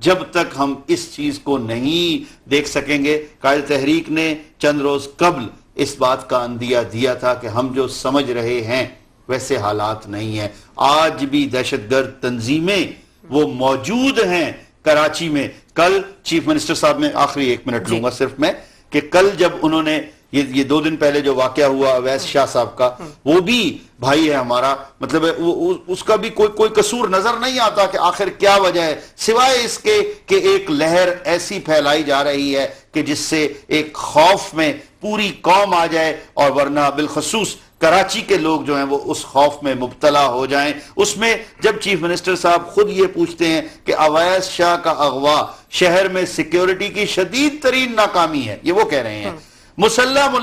جب تک ہم اس چیز کو نہیں دیکھ سکیں گے، قائد تحریک نے چند روز قبل اس بات کا اندیہ دیا تھا کہ ہم جو سمجھ رہے ہیں ویسے حالات نہیں ہیں. آج بھی دہشت گرد تنظیمیں وہ موجود ہیں کراچی میں. کل چیف منسٹر صاحب میں آخری 1 منٹ لوں گا صرف میں، کہ کل جب انہوں نے یہ 2 دن پہلے جو واقعہ ہوا اویس شاہ صاحب کا، وہ بھی بھائی ہے ہمارا، مطلب اس کا بھی کوئی قصور نظر نہیں آتا کہ آخر کیا وجہ ہے، سوائے اس کے کہ ایک لہر ایسی پھیلائی جا رہی ہے کہ جس سے ایک خوف میں پوری قوم آ جائے، اور ورنہ بالخصوص کراچی کے لوگ جو ہیں وہ اس خوف میں مبتلا ہو جائیں. اس میں جب چیف منسٹر صاحب خود یہ پوچھتے ہیں کہ اویس شاہ کا اغوا شہر میں سیکیورٹی کی شدید ترین ناکامی ہے، یہ وہ کہہ رہے ہیں، مسلح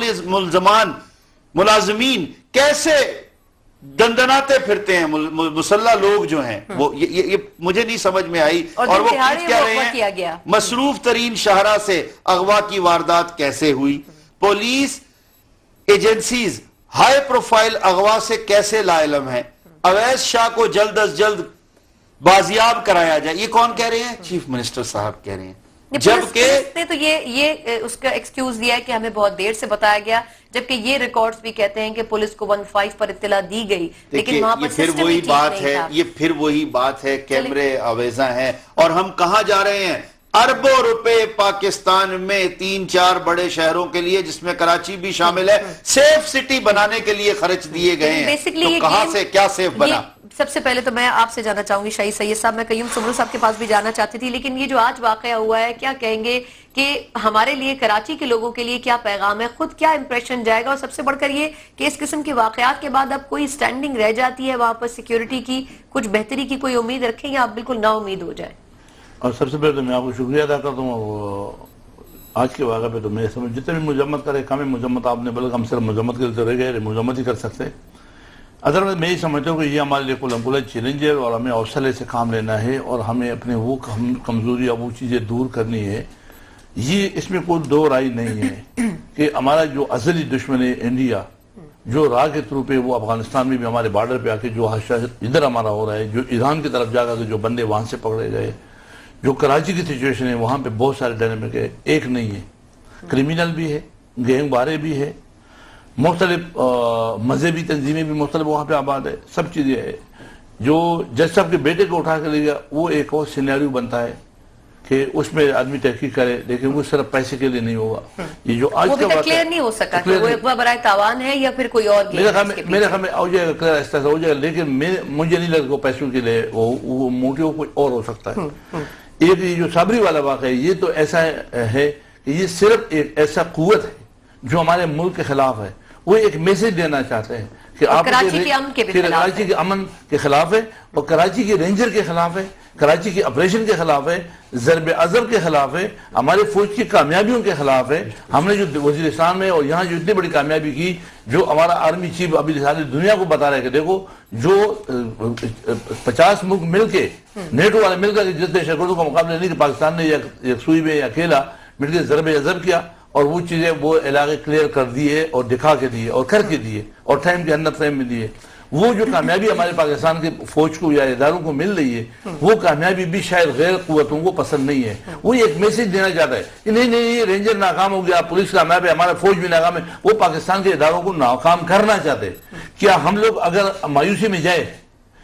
ملازمین کیسے دندناتے پھرتے ہیں مسلح لوگ جو ہیں، وہ یہ مجھے نہیں سمجھ میں آئی. اور وہ کہہ رہے ہیں مصروف ترین شاہراہ سے اغوا کی واردات کیسے ہوئی، پولیس ایجنسیز ہائی پروفائل اغوا سے کیسے لا علم ہے، اویس شاہ کو جلد از جلد بازیاب کرایا جائے. یہ کون کہہ رہے ہیں؟ چیف منسٹر صاحب کہہ رہے ہیں. پولیس نے تو یہ اس کا ایکسکیوز دیا ہے کہ ہمیں بہت دیر سے بتایا گیا، جبکہ یہ ریکارڈز بھی کہتے ہیں کہ پولیس کو 15 پر اطلاع دی گئی، لیکن وہاں پر سسٹم ہی ٹھیک نہیں تھا. یہ پھر وہی بات ہے، کیمرے آویزاں ہیں، اور ہم کہاں جا رہے ہیں؟ اربوں روپے پاکستان میں 3-4 بڑے شہروں کے لیے، جس میں کراچی بھی شامل ہے، سیف سٹی بنانے کے لیے خرچ دیے گئے ہیں. تو کہاں سے کیا سیف بنا؟ سب سے پہلے تو میں آپ سے جاننا چاہوں گی شاہی سید صاحب، میں قیوم سمرو صاحب کے پاس بھی جانا چاہتی تھی، لیکن یہ جو آج واقعہ ہوا ہے، کیا کہیں گے کہ ہمارے لیے، کراچی کے لوگوں کے لیے کیا پیغام ہے، خود کیا امپریشن جائے گا، اور سب سے بڑھ کر یہ کہ اس قسم کے واقعات کے بعد اب کوئی سٹینڈنگ رہ جاتی ہے وہاں پر سیکیورٹی کی، کچھ بہتری کی کوئی امید رکھیں یا آپ بالکل نا امید ہو جائیں؟ اور سب سے پہلے تو میں آپ کو شکریہ ادا کرتا ہوں. آج کے واقعہ پہ تو میں سمجھ جتنے بھی مذمت کرے کم مذمت آپ نے، بلکہ ہم صرف مذمت کے لیے رہ گئے، مذمت ہی کر سکتے. ادروائز میں یہ سمجھتا ہوں کہ یہ ہمارے لیے کل چیلنج ہے، اور ہمیں حوصلے سے کام لینا ہے، اور ہمیں اپنے وہ کمزوری یا وہ چیزیں دور کرنی ہے. یہ اس میں کوئی دو رائے نہیں ہے کہ ہمارا جو ازلی دشمن ہے انڈیا، جو راہ کے تھرو پہ وہ افغانستان میں بھی ہمارے بارڈر پہ آ کے جو حادثہ ادھر ہمارا ہو رہا ہے، جو ایران کی طرف جا کر جو بندے وہاں سے پکڑے گئے، جو کراچی کی سچویشن ہے وہاں پہ بہت سارے ڈائنامک ہے، ایک نہیں ہے. کرمینل بھی ہے، گینگ بارے بھی ہے، مختلف مذہبی تنظیمیں بھی مختلف وہاں پہ آباد ہے، سب چیزیں ہے. جو جج صاحب کے بیٹے کو اٹھا کے لے گیا، وہ ایک اور سینیریو بنتا ہے کہ اس میں آدمی تحقیق کرے، لیکن وہ صرف پیسے کے لیے نہیں ہوگا. یہ جو آج کا کلیئر نہیں ہو سکا کہ وہ اقوا برائے تاوان ہے یا پھر کوئی اور میرے خیال میں ہو جائے گا، کلیئر اس طرح ہو جائے گا، لیکن مجھے نہیں لگتا پیسوں کے لیے وہ موٹیو کوئی اور ہو سکتا ہے. ایک یہ جو صابری والا واقعہ ہے، یہ تو ایسا ہے کہ یہ صرف ایک ایسا قوت ہے جو ہمارے ملک کے خلاف ہے. وہ ایک میسج دینا چاہتے ہیں کہ آپ کراچی کے امن کے خلاف ہے، اور کراچی کے رینجر کے خلاف ہے، کراچی کے آپریشن کے خلاف ہے، ضرب عضب کے خلاف ہے، ہمارے فوج کی کامیابیوں کے خلاف ہے. ہم نے جو وزیرستان میں اور یہاں جو اتنی بڑی کامیابی کی، جو ہمارا آرمی چیف ابھی ساری دنیا کو بتا رہا ہے کہ دیکھو جو 50 ملک مل کے، نیٹو والے مل کر جتنے شکردوں کا مقابلہ نہیں کہ پاکستان نے یکسوئی میں یا اکیلا مل کے ضرب عضب کیا، اور وہ چیزیں وہ علاقے کلیئر کر دیے اور دکھا کے دیے اور کر کے دیے اور ٹائم کے اندر فریم میں دیے. وہ جو کامیابی ہمارے پاکستان کے فوج کو یا اداروں کو مل رہی ہے، وہ کامیابی بھی شاید غیر قوتوں کو پسند نہیں ہے. وہ ایک میسج دینا چاہتا ہے کہ نہیں یہ رینجر ناکام ہو گیا، پولیس کامیاب ہے، ہمارا فوج بھی ناکام ہے. وہ پاکستان کے اداروں کو ناکام کرنا چاہتے ہیں. کیا ہم لوگ اگر مایوسی میں جائے،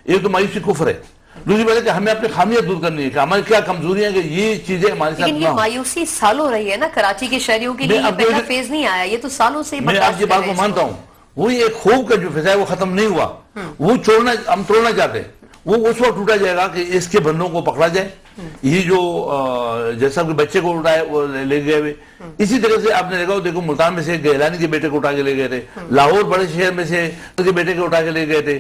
ایک تو مایوسی کفر ہے، دوسری بات ہے کہ ہمیں اپنی خامیاں دور کرنی ہے کہ ہماری کیا کمزوریاں ہیں کہ یہ چیزیں ہمارے ساتھ نہ ہوں. لیکن یہ مایوسی سالوں رہی ہے نا کراچی کے شہریوں کے لیے، یہ پہلا فیز نہیں آیا، یہ تو سالوں سے میں آپ کی بات کو مانتا ہوں. وہی ایک خوف کا جو فیز ہے وہ ختم نہیں ہوا، وہ ہم توڑنا چاہتے ہیں. وہ اس وقت ٹوٹا جائے گا کہ اس کے بندوں کو پکڑا جائے. یہ جو جیسا کہ بچے کو اٹھائے وہ لے گئے ہوئے، اسی طرح سے آپ نے دیکھو ملتان میں سے گہلانی کے بیٹے کو اٹھا کے لے گئے تھے، لاہور بڑے شہر میں سے کے بیٹے کو اٹھا کے لے گئے تھے،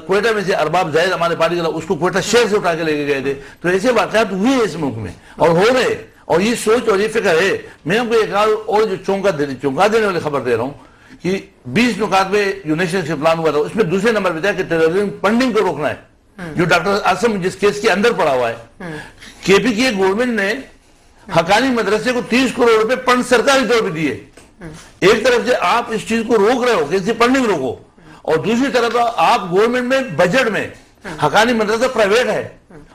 کوئٹہ میں سے ارباب زاہد ہمارے پارٹی کا اس کو کوئٹہ شہر سے اٹھا کے لے گئے تھے. تو ایسے واقعات ہوئے ہیں اس ملک میں اور ہو رہے، اور یہ سوچ اور یہ فکر ہے. میں آپ کو ایک اور جو چونکا دینے والی خبر دے رہا ہوں کہ 20 نکات میں جو نیشنل سے پلان ہوا تھا، اس میں دوسرے نمبر پہ تھا کہ ٹیررزم فنڈنگ کو روکنا ہے، جو ڈاکٹر عاصم جس کیس کے اندر پڑا ہوا ہے. کے پی کی گورنمنٹ نے حقانی مدرسے کو 30 کروڑ روپے فنڈ سرکاری طور پہ دیے. ایک طرف سے آپ اس چیز کو روک رہے ہو کہ اس کی فنڈنگ روکو، اور دوسری طرف آپ گورنمنٹ میں بجٹ میں حقانی مدرسہ پرائیویٹ ہے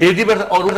80%,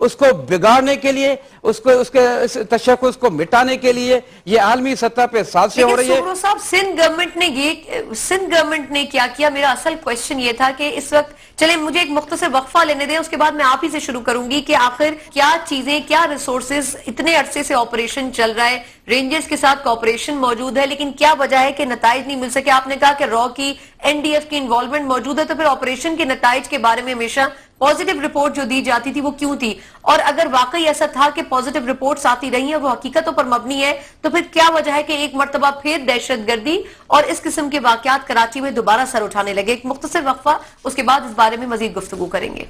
اس کو بگاڑنے کے لیے, اس کے تشخص کو مٹانے کے لیے یہ عالمی سطح پہ سازشیں ہو رہی ہے. سمرو صاحب, سندھ گورنمنٹ نے کیا کیا؟ میرا اصل کوشچن یہ تھا کہ اس وقت, چلیں مجھے ایک مختصر وقفہ لینے دیں, اس کے بعد میں آپ ہی سے شروع کروں گی کہ آخر کیا چیزیں, کیا ریسورسز, اتنے عرصے سے آپریشن چل رہا ہے, رینجرز کے ساتھ کوآپریشن موجود ہے, لیکن کیا وجہ ہے کہ نتائج نہیں مل سکے؟ آپ نے کہا کہ را کی, این ڈی ایف کی انوالومنٹ موجود ہے, تو پھر آپریشن کے نتائج کے بارے میں ہمیشہ پازیٹیو رپورٹ جو دی جاتی تھی وہ کیوں تھی؟ اور اگر واقعی ایسا تھا کہ پازیٹیو رپورٹس آتی رہی ہیں, وہ حقیقتوں پر مبنی ہے, تو پھر کیا وجہ ہے کہ ایک مرتبہ پھر دہشت گردی اور اس قسم کے واقعات کراچی میں دوبارہ سر اٹھانے لگے؟ ایک مختصر وقفہ, اس کے بعد اس بارے میں مزید گفتگو کریں گے.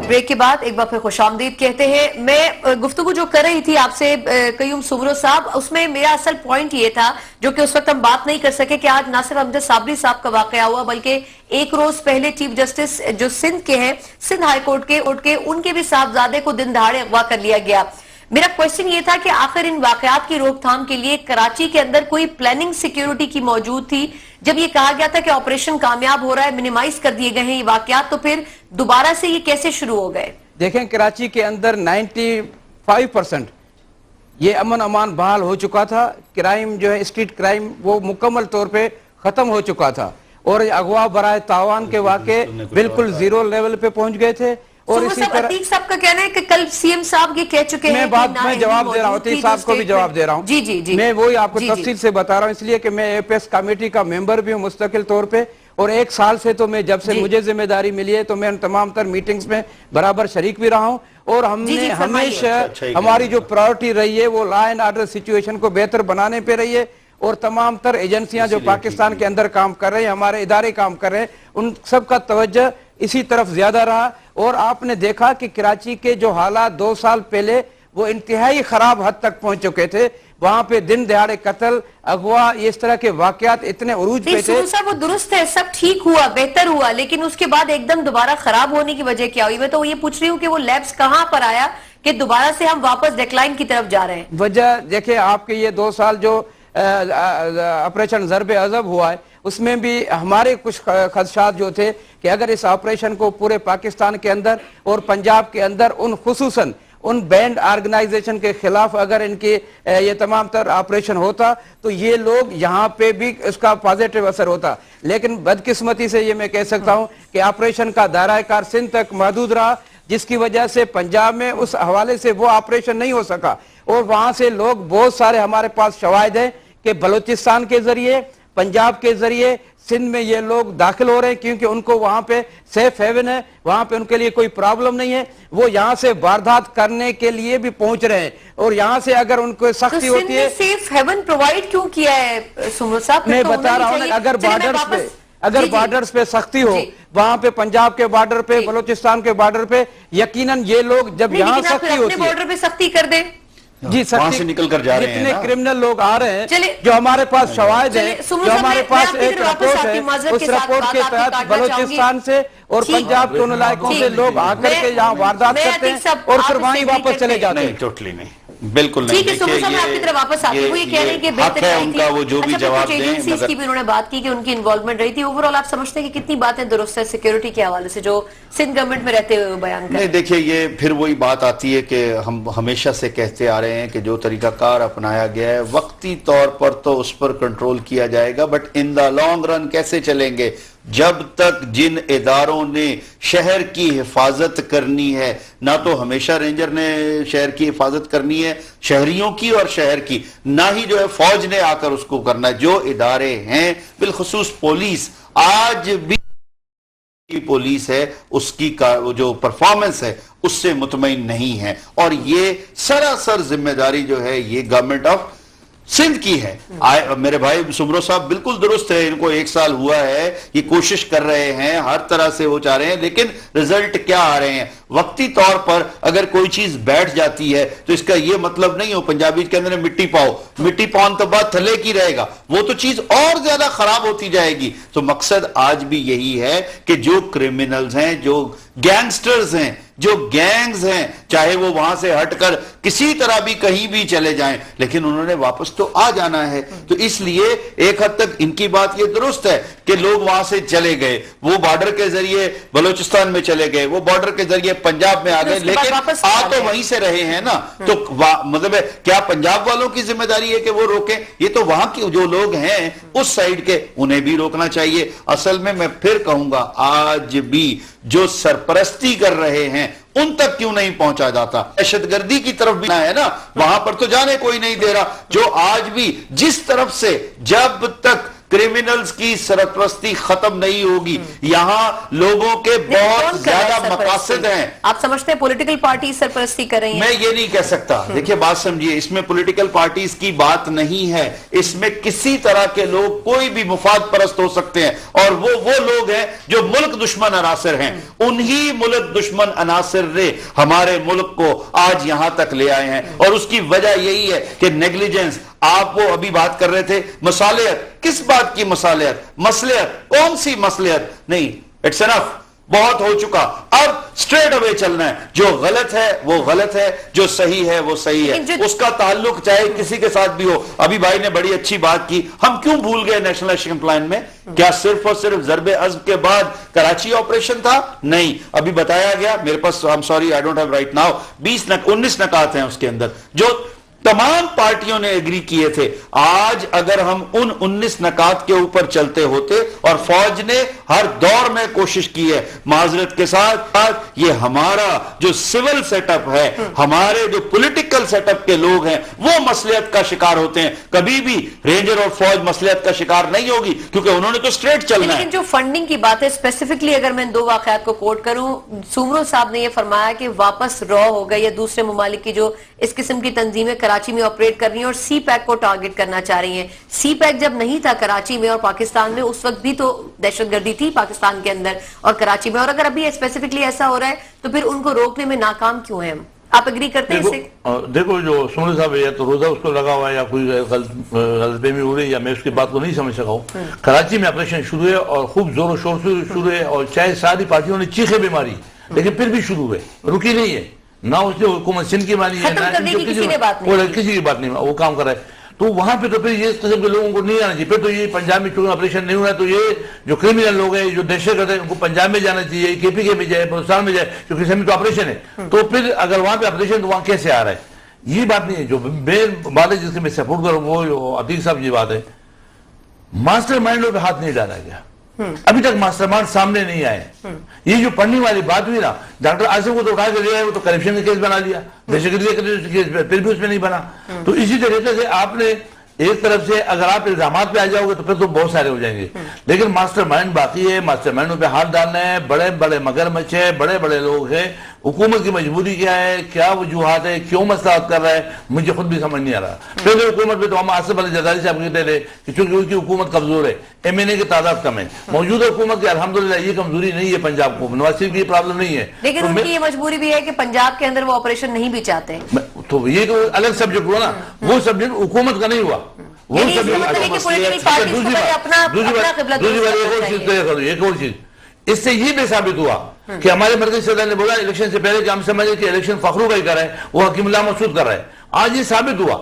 بریک کے بعد ایک بار پھر خوش آمدید کہتے ہیں. میں گفتگو جو کر رہی تھی آپ سے قیوم سمرو صاحب, اس میں میرا اصل پوائنٹ یہ تھا, جو کہ اس وقت ہم بات نہیں کر سکے, کہ آج نہ صرف امجد صابری صاحب کا واقعہ ہوا, بلکہ ایک روز پہلے چیف جسٹس جو سندھ کے ہیں, سندھ ہائی کورٹ کے ان کے بھی صاحبزادے کو دن دہاڑے اغوا کر لیا گیا. میرا کوشچن یہ تھا کہ آخر ان واقعات کی روک تھام کے لیے کراچی کے اندر کوئی پلاننگ سیکیورٹی کی موجود تھی؟ جب یہ کہا گیا تھا کہ آپریشن کامیاب ہو رہا ہے, منیمائز کر دیے گئے ہیں یہ واقعات, تو پھر دوبارہ سے یہ کیسے شروع ہو گئے؟ دیکھیں, کراچی کے اندر 95% یہ امن امان بحال ہو چکا تھا. کرائم جو ہے, اسٹریٹ کرائم, وہ مکمل طور پہ ختم ہو چکا تھا, اور اغوا برائے تاوان کے واقعے بالکل زیرو لیول پہ پہنچ گئے تھے. اور اسی طرح عتیق صاحب کا کہنا ہے کہ کل سی ایم صاحب یہ کہہ چکے ہیں, میں جواب دے رہا ہوں, عتیق صاحب کو بھی جواب دے رہا ہوں. جی میں وہی آپ کو تفصیل سے بتا رہا ہوں, اس لیے کہ میں اے پی ایس کمیٹی کا ممبر بھی ہوں مستقل طور پہ, اور 1 سال سے تو میں, جب سے مجھے ذمہ داری ملی ہے, تو میں ان تمام تر میٹنگز میں برابر شریک بھی رہا ہوں. اور ہم نے ہمیشہ, ہماری جو پرائورٹی رہی ہے وہ لا اینڈ آرڈر سچویشن کو بہتر بنانے پہ رہی ہے. اور تمام تر ایجنسیاں جو پاکستان کے اندر کام کر رہے ہیں, ہمارے ادارے کام کر رہے ہیں, ان سب کا توجہ اسی طرف زیادہ رہا. اور آپ نے دیکھا کہ کراچی کے جو حالات 2 سال پہلے وہ انتہائی خراب حد تک پہنچ چکے تھے, وہاں پہ دن دہاڑے قتل, اغوا, اس طرح کے واقعات اتنے عروج پہ تھے. صاحب, وہ درست ہے, سب ٹھیک ہوا, بہتر ہوا, لیکن اس کے بعد ایک دم دوبارہ خراب ہونے کی وجہ کیا ہوئی؟ میں تو یہ پوچھ رہی ہوں کہ وہ لیبس کہاں پر آیا کہ دوبارہ سے ہم واپس ڈیکلائن کی طرف جا رہے ہیں؟ وجہ دیکھیں, آپ کے یہ 2 سال جو آپریشن ضرب عضب ہوا ہے, اس میں بھی ہمارے کچھ خدشات جو تھے کہ اگر اس آپریشن کو پورے پاکستان کے اندر اور پنجاب کے اندر ان خصوصاً ان بینڈ آرگنائزیشن کے خلاف اگر ان کی یہ تمام تر آپریشن ہوتا, تو یہ لوگ یہاں پہ بھی اس کا پازیٹیو اثر ہوتا. لیکن بدقسمتی سے یہ میں کہہ سکتا ہوں کہ آپریشن کا دائرہ کار سندھ تک محدود رہا, جس کی وجہ سے پنجاب میں اس حوالے سے وہ آپریشن نہیں ہو سکا. اور وہاں سے لوگ, بہت سارے ہمارے پاس شواہد ہیں کہ بلوچستان کے ذریعے, پنجاب کے ذریعے سندھ میں یہ لوگ داخل ہو رہے ہیں, کیونکہ ان کو وہاں پہ سیف ہیون ہے, وہاں پہ ان کے لیے کوئی پرابلم نہیں ہے. وہ یہاں سے واردات کرنے کے لیے بھی پہنچ رہے ہیں, اور یہاں سے اگر ان کو سختی ہوتی ہے. سیف ہیون پرووائڈ کیوں کیا ہے سمرو صاحب؟ میں بتا رہا ہوں, اگر بارڈرز پہ سختی ہو, وہاں پہ پنجاب کے بارڈر پہ, بلوچستان کے بارڈر پہ, یقیناً یہ لوگ جب یہاں سختی ہوتی ہے, بارڈر پہ سختی کر دیں. جی, وہاں سے نکل کر جا رہے ہیں, جتنے کرمنل لوگ آ رہے ہیں, جو ہمارے پاس شواہد ہیں, جو ہمارے پاس ایک رپورٹ ہے, اس رپورٹ کے تحت بلوچستان سے اور پنجاب کے ان علاقوں سے لوگ آ کر کے یہاں واردات کرتے ہیں اور پھر وہیں واپس چلے جاتے ہیں. ٹوٹلی نہیں, بالکل نہیں. ٹھیک ہے, سمرو صاحب میں آپ کی طرف واپس آتی ہوں. وہ یہ کہہ رہے ہیں کہ بہتر ہے ان کا, وہ جو بھی جواب دیں. ایجنسیز کی بھی انہوں نے بات کی کہ ان کی انوالومنٹ رہی تھی. اوورآل آپ سمجھتے ہیں کہ کتنی باتیں درست ہے سیکیورٹی کے حوالے سے جو سندھ گورنمنٹ میں رہتے ہوئے بیان کریں؟ نہیں, دیکھیے, یہ پھر وہی بات آتی ہے کہ ہم ہمیشہ سے کہتے آ رہے ہیں کہ جو طریقہ کار اپنایا گیا ہے, وقتی طور پر تو اس پر کنٹرول کیا جائے گا, but in the long run کیسے چلیں گے؟ جب تک جن اداروں نے شہر کی حفاظت کرنی ہے, نہ تو ہمیشہ رینجر نے شہر کی حفاظت کرنی ہے, شہریوں کی اور شہر کی, نہ ہی جو ہے فوج نے آ کر اس کو کرنا ہے. جو ادارے ہیں, بالخصوص پولیس, آج بھی پولیس ہے, اس کی جو پرفارمنس ہے اس سے مطمئن نہیں ہے, اور یہ سراسر ذمہ داری جو ہے یہ گورنمنٹ آف سندھ کی ہے. میرے بھائی سمرو صاحب بالکل درست ہے, ان کو 1 سال ہوا ہے, یہ کوشش کر رہے ہیں, ہر طرح سے وہ چاہ رہے ہیں, لیکن رزلٹ کیا آ رہے ہیں؟ وقتی طور پر اگر کوئی چیز بیٹھ جاتی ہے تو اس کا یہ مطلب نہیں ہو, پنجابی کے اندر مٹی پاؤ, مٹی پاؤن تو بعد تھلے کی رہے گا, وہ تو چیز اور زیادہ خراب ہوتی جائے گی. تو مقصد آج بھی یہی ہے کہ جو کرمنلز ہیں, جو گینگسٹرز ہیں, جو گینگز ہیں, چاہے وہ وہاں سے ہٹ کر کسی طرح بھی کہیں بھی چلے جائیں، لیکن انہوں نے واپس تو آ جانا ہے۔ تو اس لیے ایک حد تک ان کی بات یہ درست ہے کہ لوگ وہاں سے چلے گئے، وہ بارڈر کے ذریعے بلوچستان میں چلے گئے، وہ بارڈر کے ذریعے پنجاب میں آ گئے، لیکن آ تو وہیں سے رہے ہیں نا۔ تو مطلب ہے کیا پنجاب والوں کی ذمہ داری ہے کہ وہ روکیں؟ یہ تو وہاں کے جو لوگ ہیں اس سائیڈ کے، انہیں بھی روکنا چاہیے۔ اصل میں پھر کہوں گا، آج بھی جو سرپرستی کر رہے ہیں ان تک کیوں نہیں پہنچا جاتا؟ دہشت گردی کی طرف بھی ہے نا، وہاں پر تو جانے کوئی نہیں دے رہا۔ جو آج بھی جس طرف سے جب تک کرمنلز کی سرپرستی ختم نہیں ہوگی، یہاں لوگوں کے بہت زیادہ مقاصد ہیں۔ آپ سمجھتے ہیں پولیٹیکل پارٹی سرپرستی کر رہی ہیں؟ میں یہ نہیں کہہ سکتا، دیکھیں بات سمجھیے، اس میں پولیٹیکل پارٹیز کی بات نہیں ہے، اس میں کسی طرح کے لوگ کوئی بھی مفاد پرست ہو سکتے ہیں، اور وہ لوگ ہیں جو ملک دشمن عناصر ہیں، انہی ملک دشمن عناصر نے ہمارے ملک کو آج یہاں تک لے آئے ہیں، اور اس کی وجہ یہی ہے کہ نیگلیجنس۔ آپ وہ ابھی بات کر رہے تھے مصالحت، کس بات کی مصالحت؟ مصلحت کون سی مصلحت؟ نہیں، اٹس انف، بہت ہو چکا، اب سٹریٹ اوے چلنا ہے، جو غلط ہے وہ غلط ہے، جو صحیح ہے وہ صحیح ہے، اس کا تعلق چاہے کسی کے ساتھ بھی ہو۔ ابھی بھائی نے بڑی اچھی بات کی، ہم کیوں بھول گئے نیشنل ایکشن پلان میں؟ کیا صرف اور صرف ضرب عزم کے بعد کراچی آپریشن تھا؟ نہیں، ابھی بتایا گیا، میرے پاس I'm sorry I don't have right now 19 نکات ہیں اس کے اندر جو تمام پارٹیوں نے ایگری کیے تھے۔ آج اگر ہم ان 19 نکات کے اوپر چلتے ہوتے، اور فوج نے ہر دور میں کوشش کی ہے، معذرت کے ساتھ یہ ہمارا جو سول سیٹ اپ ہے، ہمارے جو پولیٹیکل سیٹ اپ کے لوگ ہیں، وہ مصلحت کا شکار ہوتے ہیں۔ کبھی بھی رینجر اور فوج مصلحت کا شکار نہیں ہوگی، کیونکہ انہوں نے تو سٹریٹ چلنا ہے۔ لیکن جو فنڈنگ کی بات ہے، اسپیسیفکلی اگر میں دو واقعات کو کوٹ کروں، سومرو صاحب نے یہ فرمایا کہ واپس رو ہو گئے یا دوسرے ممالک کی جو اس قسم کی تنظیمیں کراچی میں آپریٹ کر رہی ہیں اور سی پیک کو ٹارگٹ کرنا چاہ رہی ہیں۔ سی پیک جب نہیں تھا کراچی میں اور پاکستان میں، اس وقت بھی تو دہشت گردی تھی پاکستان کے اندر اور کراچی میں، اور اگر ابھی اسپیسیفکلی ایسا ہو رہا ہے تو پھر ان کو روکنے میں ناکام کیوں ہیں ہم؟ آپ اگری کرتے ہیں اس سے؟ دیکھو جو سمر صاحب ہے تو روزہ اس کو لگا ہوا ہے یا کوئی غلط فہمی ہو رہی ہے، یا میں اس کی بات کو نہیں سمجھ سکا ہوں۔ کراچی میں آپریشن شروع ہے اور خوب زور و شور سے شروع ہے، اور چاہے ساری پارٹیوں نے چیخیں بھی ماری لیکن پھر بھی شروع ہے، رکی نہیں ہے، نہ اس نے حکومت سندھ کی مانی ہے، ختم کرنے کی کسی کی بات نہیں، وہ کام کر رہا ہے۔ تو وہاں پہ تو پھر یہ قسم کے لوگوں کو نہیں آنا چاہیے۔ پھر تو یہ پنجاب میں چونکہ آپریشن نہیں ہو رہا ہے تو یہ جو کرمنل لوگ ہیں، جو دہشت گرد ہیں، ان کو پنجاب میں جانا چاہیے، کے پی کے میں جائے، بلوچستان میں جائے، کیونکہ اس میں تو آپریشن ہے۔ تو پھر اگر وہاں پہ آپریشن تو وہاں کیسے آ رہا ہے؟ یہ بات نہیں ہے۔ جو مین بات ہے جس کے میں سپورٹ کروں وہ جو عتیق صاحب یہ بات ہے، ماسٹر مائنڈوں پہ ہاتھ نہیں ڈالا گیا، ابھی تک ماسٹر مائنڈ سامنے نہیں آئے۔ یہ جو پڑھنے والی بات ہوئی نا، ڈاکٹر عاصم کو تو اٹھا کے لے آئے، وہ تو کرپشن کا کیس بنا لیا، دہشت گردی کا کیس پھر بھی اس میں نہیں بنا۔ تو اسی طریقے سے آپ نے ایک طرف سے اگر آپ الزامات پہ آ جاؤ گے تو پھر تو بہت سارے ہو جائیں گے، لیکن ماسٹر مائنڈ باقی ہے، ماسٹر مائنڈوں پہ ہاتھ ڈالنا ہے، بڑے بڑے مگرمچھ ہے، بڑے بڑے لوگ ہیں۔ حکومت کی مجبوری کیا ہے، کیا وجوہات ہے، کیوں مسئلات کر رہا ہے، مجھے خود بھی سمجھ نہیں آ رہا۔ پہلے حکومت پہ تو ہم آصف علی زرداری صاحب کہتے تھے کہ چونکہ ان کی حکومت کمزور ہے، ایم این اے کی تعداد کم ہے۔ موجودہ حکومت کی الحمدللہ یہ کمزوری نہیں ہے، پنجاب کو نواز شریف کی یہ پرابلم نہیں ہے، لیکن ان کی یہ مجبوری بھی ہے کہ پنجاب کے اندر وہ آپریشن نہیں بھی چاہتے۔ تو یہ تو الگ سبجیکٹ ہوا نا، وہ سبجیکٹ حکومت کا نہیں ہوا۔ ایک اور چیز اس سے یہ بھی ثابت ہوا کہ ہمارے مرکزی صدر نے بولا الیکشن سے پہلے کہ ہم سمجھے کہ الیکشن فخرو کا ہی کر رہا ہے، وہ حکیم اللہ مسعود کر رہا ہے۔ آج یہ ثابت ہوا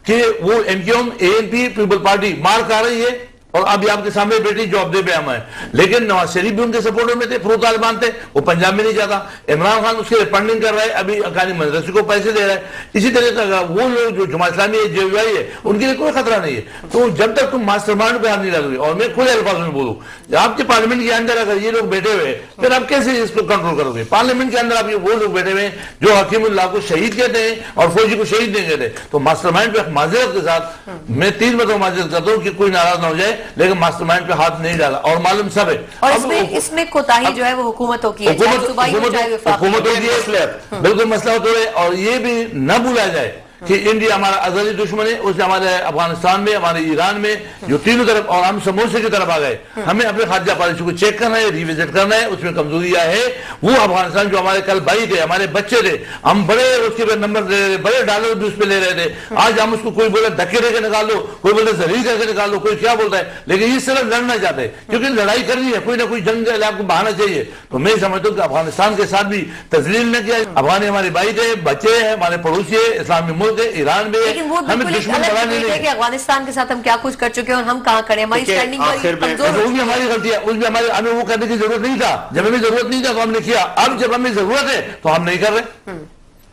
کہ وہ ایم کیو ایم، اے این پی، پیپل پارٹی مار کھا رہی ہے، اور ابھی آپ کے سامنے بیٹی جو عہدے پہ ہم ہیں، لیکن نواز شریف بھی ان کے سپورٹر میں تھے، پرو طالبان تھے، وہ پنجاب میں نہیں جاتا۔ عمران خان اس کے فنڈنگ کر رہا ہے، ابھی اکانی مدرسے کو پیسے دے رہا ہے۔ اسی طریقے سے وہ لوگ جو جماعت اسلامی ہے، جے یو آئی ہے، ان کے لیے کوئی خطرہ نہیں ہے۔ تو جب تک تم ماسٹر مائنڈ پہ ہاتھ نہیں ڈالو گے، اور میں کھلے الفاظ میں بولوں، آپ کے پارلیمنٹ کے اندر اگر یہ لوگ بیٹھے ہوئے پھر آپ کیسے اس کو کنٹرول کرو گے؟ پارلیمنٹ کے اندر آپ یہ وہ لوگ بیٹھے ہوئے جو حکیم اللہ کو شہید کہتے ہیں اور فوجی کو شہید نہیں کہتے۔ تو ماسٹر مائنڈ پہ معذرت کے ساتھ میں 3 مرتبہ معذرت کرتا ہوں کہ کوئی ناراض نہ ہو جائے، لیکن ماسٹر مائنڈ پہ ہاتھ نہیں ڈالا، اور معلوم سب ہے۔ اور اس میں کوتاہی جو ہے وہ حکومتوں کی ہے، حکومتوں کی ہے، بالکل مسئلہ تو ہے۔ اور یہ بھی نہ بھولا جائے کہ انڈیا ہمارا ازلی دشمن ہے، اس نے ہمارے افغانستان میں، ہمارے ایران میں جو تینوں طرف، اور ہم سموسے کی طرف آ گئے. ہمیں اپنے خارجہ پالیسی کو چیک کرنا ہے، ریوزٹ کرنا ہے، اس میں کمزوریاں ہے. وہ افغانستان جو ہمارے کل بھائی تھے، ہمارے بچے تھے، ہم بڑے اس کے نمبر دے رہے، بڑے ڈالر بھی اس پہ لے رہے تھے. آج ہم اس کو کوئی بولے دھکے دے کے نکال دو، کوئی بولے ذلیل کر کے نکال دو، کوئی کیا بولتا ہے، لیکن اس طرح لڑنا چاہتے ہیں کیونکہ لڑائی کرنی ہے، کوئی نہ کوئی جنگ کے لیے آپ کو بہانا چاہیے. تو میں سمجھتا ہوں کہ افغانستان کے ساتھ بھی تذلیل نہ کیا. افغانی ہمارے بھائی تھے، بچے ہیں، ہمارے پڑوسی ہے، اسلامی ملک ہے، ایران میں، لیکن وہ ہمیں بالکل دشمن الگ بنانے ڈبیٹ ہے کہ افغانستان کے ساتھ ہم کیا کچھ کر چکے ہیں اور ہم کہاں کھڑے ہیں، ہماری اسٹینڈنگ کمزور. وہ بھی ہماری غلطی ہے، اس میں ہمیں وہ کرنے کی ضرورت نہیں تھا. جب ہمیں ضرورت نہیں تھا تو ہم نے کیا. اب جب ہمیں ضرورت ہے تو ہم نہیں کر رہے.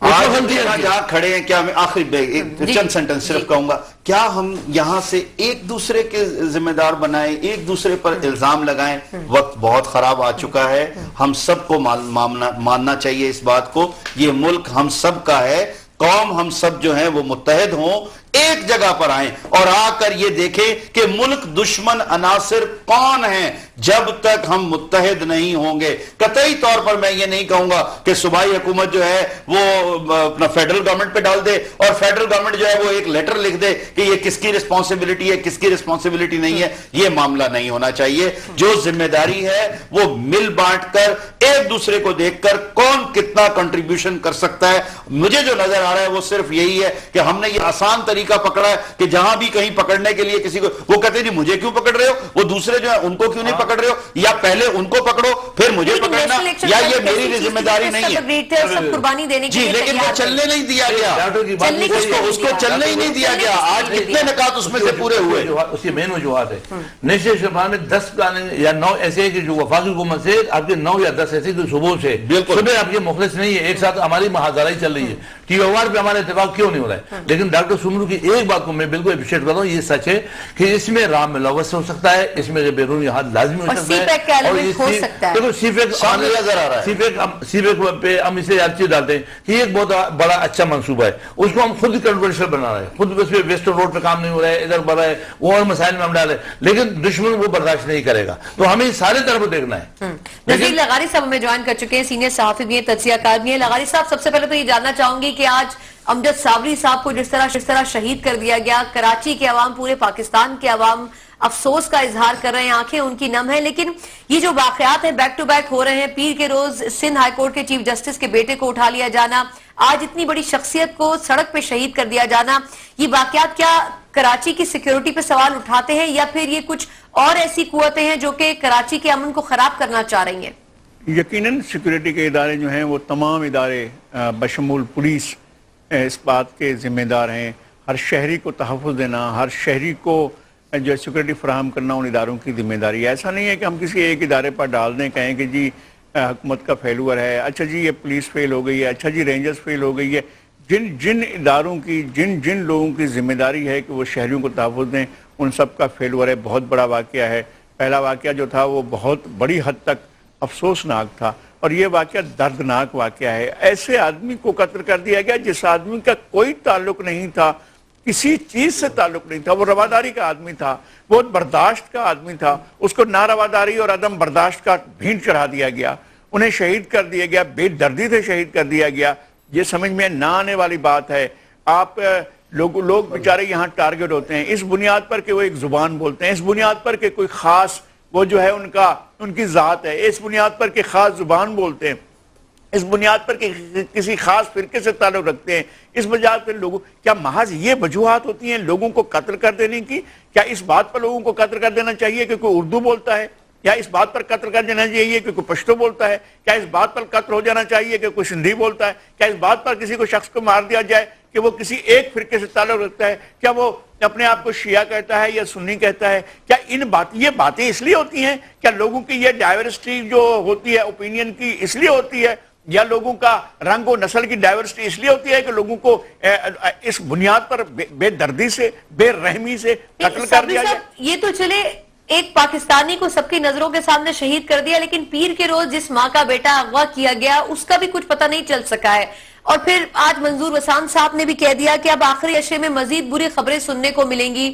جہاں کھڑے ہیں، کیا میں آخری چند سینٹنس صرف کہوں گا، کیا ہم یہاں سے ایک دوسرے کے ذمہ دار بنائیں، ایک دوسرے پر الزام لگائیں؟ وقت بہت خراب آ چکا ہے. ہم سب کو ماننا چاہیے اس بات کو، یہ ملک ہم سب کا ہے. قوم ہم سب جو ہیں وہ متحد ہوں، ایک جگہ پر آئیں اور آ کر یہ دیکھیں کہ ملک دشمن عناصر کون ہیں. جب تک ہم متحد نہیں ہوں گے، قطعی طور پر میں یہ نہیں کہوں گا کہ صوبائی حکومت جو ہے وہ اپنا فیڈرل گورنمنٹ پہ ڈال دے اور فیڈرل گورنمنٹ جو ہے وہ ایک لیٹر لکھ دے کہ یہ کس کی رسپانسبلٹی ہے، کس کی رسپانسبلٹی نہیں ہے. یہ معاملہ نہیں ہونا چاہیے. جو ذمہ داری ہے وہ مل بانٹ کر، ایک دوسرے کو دیکھ کر کون کتنا کنٹریبیوشن کر سکتا ہے. مجھے جو نظر آ رہا ہے وہ صرف یہی ہے کہ ہم نے یہ آسان طریقہ پکڑا ہے کہ جہاں بھی کہیں پکڑنے کے لیے کسی کو، وہ کہتے ہیں جی مجھے کیوں پکڑ رہے ہو، وہ دوسرے جو ہے ان کو کیوں نہیں پکڑ رہے ہو، یا پہلے ان کو پکڑو پھر مجھے پکڑنا، یا یہ میری ذمہ داری نہیں ہے. جی لیکن وہ چلنے نہیں دیا گیا، اس کو چلنے ہی نہیں دیا گیا. آج کتنے نکات اس میں سے پورے ہوئے. اس کی مین وجوہات ہے. نیشنل شفا میں 10 پلاننگ یا 9 ایسے کہ جو وفاقی حکومت سے آپ کے 9 یا 10 ایسے کہ صبح سے صبح آپ کے مخلص نہیں ہے. ایک ساتھ ہماری محاذرائی چل رہی ہے. ٹی او آر پہ ہمارا اتفاق کیوں نہیں ہو رہا ہے؟ لیکن ڈاکٹر سمرو کی ایک بات کو میں بالکل اپریشیٹ کر رہا ہوں، یہ سچ ہے کہ اس میں رام ملوث ہو سکتا ہے، اس میں بیرونی ہاتھ لازمی ہو سکتا ہے، اور دیکھو سی پیک پہ ہم اسے ہر چیز ڈالتے ہیں کہ یہ ایک بہت بڑا اچھا منصوبہ ہے. اس کو ہم خود کنٹروورشل بنا رہے ہیں، خود اس پہ ویسٹرن روڈ پہ کام نہیں ہو رہا ہے، ادھر بڑھ رہا ہے، وہ اور مسائل میں ہم ڈالے، لیکن دشمن وہ برداشت نہیں کرے گا. تو ہمیں سارے طرف دیکھنا ہے. نذیر لغاری صاحب ہمیں جوائن کر چکے ہیں، سینئر صحافی بھی ہیں، تجزیہ کار بھی ہیں. لغاری صاحب، سب سے پہلے تو یہ جاننا چاہوں گی کہ آج امجد صابری صاحب کو جس طرح شہید کر دیا گیا، کراچی کے عوام، پورے پاکستان کے عوام افسوس کا اظہار کر رہے ہیں، آنکھیں ان کی نم ہیں. لیکن یہ جو واقعات ہیں بیک ٹو بیک ہو رہے ہیں، پیر کے روز سندھ ہائی کورٹ کے چیف جسٹس کے بیٹے کو اٹھا لیا جانا، آج اتنی بڑی شخصیت کو سڑک پہ شہید کر دیا جانا، یہ واقعات کیا کراچی کی سیکیورٹی پہ سوال اٹھاتے ہیں یا پھر یہ کچھ اور ایسی قوتیں ہیں جو کہ کراچی کے امن کو خراب کرنا چاہ رہی ہیں؟ یقیناً سیکیورٹی کے ادارے جو ہیں وہ تمام ادارے بشمول پولیس اس بات کے ذمہ دار ہیں. ہر شہری کو تحفظ دینا، ہر شہری کو جو سیکیورٹی فراہم کرنا ان اداروں کی ذمہ داری ہے. ایسا نہیں ہے کہ ہم کسی ایک ادارے پر ڈال دیں، کہیں کہ جی حکومت کا فیلور ہے، اچھا جی یہ پولیس فیل ہو گئی ہے، اچھا جی رینجرز فیل ہو گئی ہے. جن اداروں کی جن لوگوں کی ذمہ داری ہے کہ وہ شہریوں کو تحفظ دیں، ان سب کا فیلور ہے. بہت بڑا واقعہ ہے. پہلا واقعہ جو تھا وہ بہت بڑی حد تک افسوسناک تھا، اور یہ واقعہ دردناک واقعہ ہے. ایسے آدمی کو قتل کر دیا گیا جس آدمی کا کوئی تعلق نہیں تھا، کسی چیز سے تعلق نہیں تھا. وہ رواداری کا آدمی تھا، وہ برداشت کا آدمی تھا. اس کو نارواداری اور عدم برداشت کا بھینٹ چڑھا دیا گیا، انہیں شہید کر دیا گیا، بے دردی سے شہید کر دیا گیا. یہ سمجھ میں نہ آنے والی بات ہے. آپ لوگ بیچارے یہاں ٹارگٹ ہوتے ہیں اس بنیاد پر کہ وہ ایک زبان بولتے ہیں، اس بنیاد پر کہ کوئی خاص وہ جو ہے ان کی ذات ہے، اس بنیاد پر کہ خاص زبان بولتے ہیں، اس بنیاد پر کہ کسی خاص فرقے سے تعلق رکھتے ہیں، اس بنیاد پر لوگوں کیا محض یہ وجوہات ہوتی ہیں لوگوں کو قتل کر دینے کی؟ کیا اس بات پر لوگوں کو قتل کر دینا چاہیے کہ کوئی اردو بولتا ہے، یا اس بات پر قتل کر دینا چاہیے کہ کوئی پشتو بولتا ہے؟ کیا اس بات پر قتل ہو جانا چاہیے کہ کوئی سندھی بولتا ہے؟ کیا اس بات پر کسی کو شخص کو مار دیا جائے کہ وہ کسی ایک فرقے سے تعلق رکھتا ہے؟ کیا وہ اپنے آپ کو شیعہ کہتا ہے یا سنی کہتا ہے؟ کیا یہ باتیں اس لیے ہوتی ہیں؟ کیا لوگوں کی یہ ڈائیورسٹی جو ہوتی ہے اوپینین کی اس لیے ہوتی ہے؟ یا لوگوں کا رنگ و نسل کی ڈائیورسٹی اس لیے ہوتی ہے کہ لوگوں کو اس بنیاد پر بے دردی سے، بے رحمی سے قتل کر دیا جائے؟ یہ تو چلے ایک پاکستانی کو سب کی نظروں کے سامنے شہید کر دیا، لیکن پیر کے روز جس ماں کا بیٹا اغوا کیا گیا اس کا بھی کچھ پتہ نہیں چل سکا ہے. اور پھر آج منظور وسان صاحب نے بھی کہہ دیا کہ اب آخری عشرے میں مزید بری خبریں سننے کو ملیں گی.